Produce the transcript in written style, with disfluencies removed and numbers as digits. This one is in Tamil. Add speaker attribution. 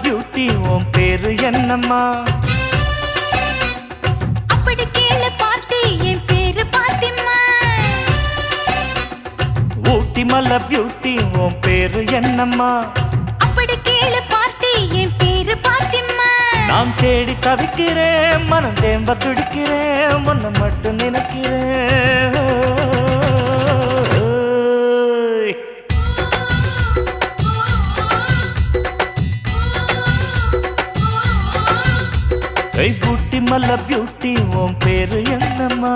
Speaker 1: பியூட்டி உன் பேரு என்னம்மா?
Speaker 2: அப்படி கேளு பார்த்தி என் பேரு பாத்திமா.
Speaker 1: ஊட்டி மலை பியூட்டி உன் பேரு என்னம்மா?
Speaker 2: அப்படி கேளு பார்த்தி என் பேரு பாத்திமா.
Speaker 1: நான் தேடி தவிக்கிறேன், மனம் தேம்ப துடிக்கிறேன், உன்னை மட்டும் நினைக்கிறேன். ஊட்டி மலை பியூட்டி உன் பேரு என்னம்மா?